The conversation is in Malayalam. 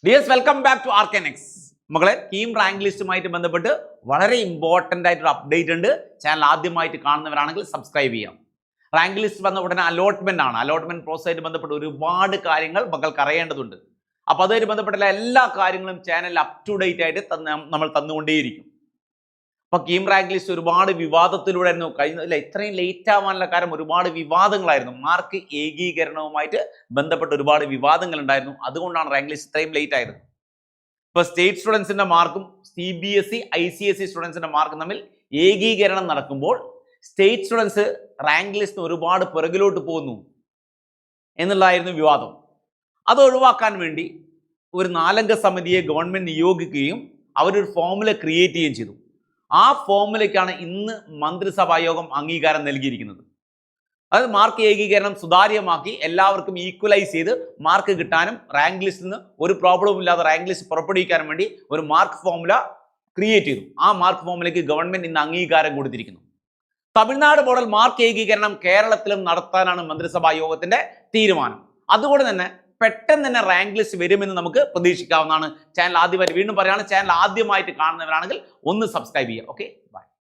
Dears welcome back to Arcanex. മകളെ, കീം റാങ്ക് ലിസ്റ്റുമായിട്ട് ബന്ധപ്പെട്ട് വളരെ ഇമ്പോർട്ടൻ്റ് ആയിട്ടൊരു അപ്ഡേറ്റ് ഉണ്ട്. ചാനൽ ആദ്യമായിട്ട് കാണുന്നവരാണെങ്കിൽ സബ്സ്ക്രൈബ് ചെയ്യാം. റാങ്ക് ലിസ്റ്റ് വന്ന ഉടനെ അലോട്ട്മെന്റ് ആണ്. അലോട്ട്മെന്റ് പ്രോസസ്സായിട്ട് ബന്ധപ്പെട്ട് ഒരുപാട് കാര്യങ്ങൾ മക്കൾക്ക് അറിയേണ്ടതുണ്ട്. അപ്പോൾ അതുമായിട്ട് ബന്ധപ്പെട്ട എല്ലാ കാര്യങ്ങളും ചാനൽ അപ് ടു ഡേറ്റ് ആയിട്ട് നമ്മൾ തന്നുകൊണ്ടേയിരിക്കും. അപ്പോൾ കീം റാങ്ക് ലിസ്റ്റ് ഒരുപാട് വിവാദത്തിലൂടെ ആയിരുന്നു കഴിഞ്ഞ ഇത്രയും ലേറ്റ് ആവാനുള്ള കാരണം ഒരുപാട് വിവാദങ്ങളായിരുന്നു. മാർക്ക് ഏകീകരണവുമായിട്ട് ബന്ധപ്പെട്ട് ഒരുപാട് വിവാദങ്ങൾ ഉണ്ടായിരുന്നു. അതുകൊണ്ടാണ് റാങ്ക് ലിസ്റ്റ് ഇത്രയും ലേറ്റ് ആയത്. ഇപ്പോൾ സ്റ്റേറ്റ് സ്റ്റുഡൻസിന്റെ മാർക്കും CBSE ICSE സ്റ്റുഡൻസിന്റെ മാർക്കും തമ്മിൽ ഏകീകരണം നടക്കുമ്പോൾ സ്റ്റേറ്റ് സ്റ്റുഡൻസ് റാങ്ക് ലിസ്റ്റ് ഒരുപാട് പുറകിലോട്ട് പോകുന്നു എന്നുള്ളതായിരുന്നു വിവാദം. അത് ഒഴിവാക്കാൻ വേണ്ടി ഒരു 4 അംഗ സമിതിയെ ഗവൺമെന്റ് നിയോഗിക്കുകയും അവരൊരു ഫോർമുല ക്രിയേറ്റ് ചെയ്യുകയും ചെയ്തു. ആ ഫോർമുലയ്ക്കാണ് ഇന്ന് മന്ത്രിസഭാ യോഗം അംഗീകാരം നൽകിയിരിക്കുന്നത്. അതായത് മാർക്ക് ഏകീകരണം സുതാര്യമാക്കി എല്ലാവർക്കും ഈക്വലൈസ് ചെയ്ത് മാർക്ക് കിട്ടാനും റാങ്ക് ലിസ്റ്റിൽ നിന്ന് ഒരു പ്രോബ്ലവും ഇല്ലാതെ റാങ്ക് ലിസ്റ്റ് പുറപ്പെടുവിക്കാനും വേണ്ടി ഒരു മാർക്ക് ഫോർമുല ക്രിയേറ്റ് ചെയ്തു. ആ മാർക്ക് ഫോർമുലയ്ക്ക് ഗവൺമെന്റ് ഇന്ന് അംഗീകാരം കൊടുത്തിരിക്കുന്നു. തമിഴ്നാട് മോഡൽ മാർക്ക് ഏകീകരണം കേരളത്തിലും നടത്താനാണ് മന്ത്രിസഭാ യോഗത്തിന്റെ തീരുമാനം. അതുകൊണ്ട് തന്നെ പെട്ടെന്ന് തന്നെ റാങ്ക് ലിസ്റ്റ് വരുമെന്ന് നമുക്ക് പ്രതീക്ഷിക്കാവുന്നതാണ്. ചാനൽ ആദ്യമായിട്ട് വീണ്ടും പറയുകയാണ്, ചാനൽ ആദ്യമായിട്ട് കാണുന്നവരാണെങ്കിൽ ഒന്ന് സബ്സ്ക്രൈബ് ചെയ്യുക. Okay, by.